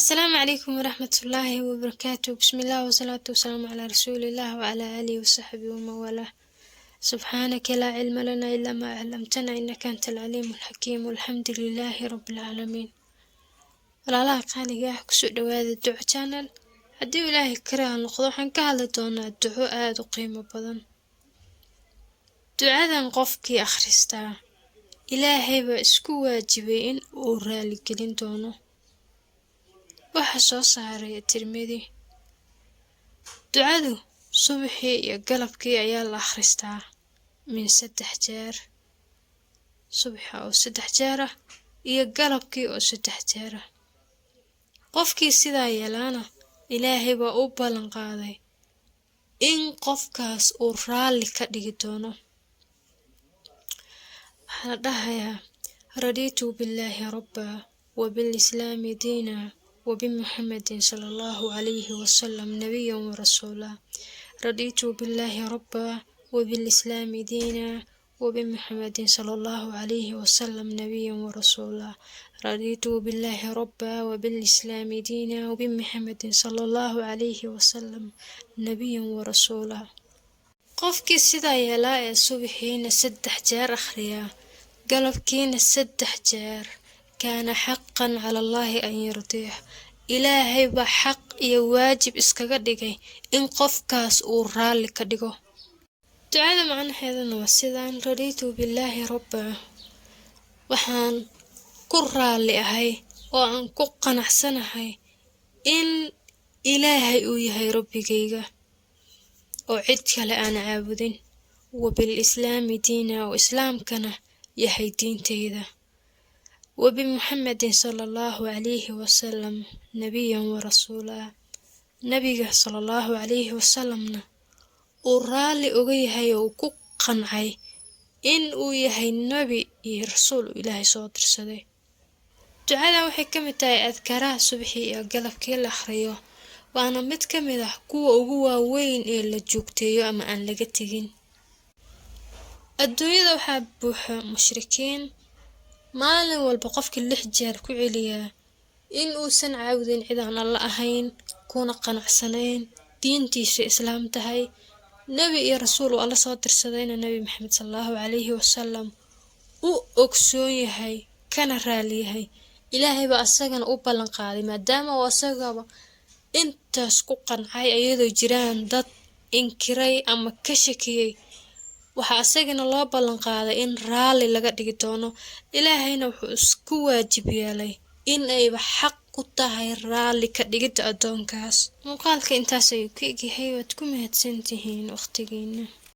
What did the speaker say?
السلام عليكم ورحمة الله وبركاته. بسم الله والصلاة والسلام على رسول الله وعلى آله وصحبه ومن والاه. سبحانك لا علم لنا إلا ما علمتنا إنك أنت العليم الحكيم والحمد لله رب العالمين. walaalaha qaaliga ah kusoo dhawaada duco channel. haddii ilaahay karaa noqdo waxaan ka hadli doonaa duco aad u qiimo badan. ducadan qofkii akhristaa ilaahay baa isku waajibay in uu raali gelin doono. waxa soo saaray Tirmidhi. ducadu subaxii iyo galabkii ayaa la akhristaa min 3 jeer. subaxa oo 3 jeer ah iyo galabkii oo 3 jeer ah. qofkii sidaa yeelana ilaahay baa u ballan qaaday in qofkaas uu raali ka dhigi doono. waxaan dhahayaa raditu billahi rabba wa bil islaami diina وبمحمد صلى الله عليه وسلم نبيا ورسولا. رضيت بالله ربا وبالإسلام دينا وبمحمد صلى الله عليه وسلم نبيا ورسولا. رضيت بالله ربا وبالإسلام دينا وبمحمد صلى الله عليه وسلم نبيا ورسولا. qofkii sidaa yeelaa ee subaxiina 3 jeer akhriya galabkiina 3 jeer كان حقا على الله أن يرضيه. إلهي بحق يواجب إسكاقا ديغي إن قفكاس ورالي كديغو. دعانا معنا هذا نوسيدان رضيت بالله ربا وحان كرالي أهي وعن كوكا نحسن أهي إن إلهي ويهي ربي جيغا وعدك لأنا عابدين وبالإسلام دينا وإسلام كان يهي دين تيدا وبمحمد صلى الله عليه وسلم نبيا ورسولا. نبي صلى الله عليه وسلم ورالي أغيهي وكقنعي إن أغيهي النبي رسول إلهي صوت رسالي. دعانا وحكمتاي أذكرها صبحي قلب كيل أخريو وأنا متكملة قوة وين إلا جوكتيو أما أن لقتين الدنيا ذو حبوح مشركين maalin walba qofkii 6 jeer ku celiya in uu san caawdin cidaan alla ahayn kuna qanacsanayn diintiisa islaam tahay nabi iyo rasuul alla soo dirsadayna nabi maxamed sallallahu alayhi wasallam uu ogsoon yahay kana raali yahay ilaahay baa asagana u ballan qaaday maadaama uu asagaba intaas ku qancay ayadoo jiraan dad inkiray ama ka shakiyay waxa asagana loo ballan qaaday in raali laga dhigi doono. ilaahayna wuxuu isku waajib yeelay in ayba xaq ku tahay raali ka dhigida adoonkaas. muuqaalka intaas ayuu ka egyahay waad ku mahadsantihiin waqtigiina.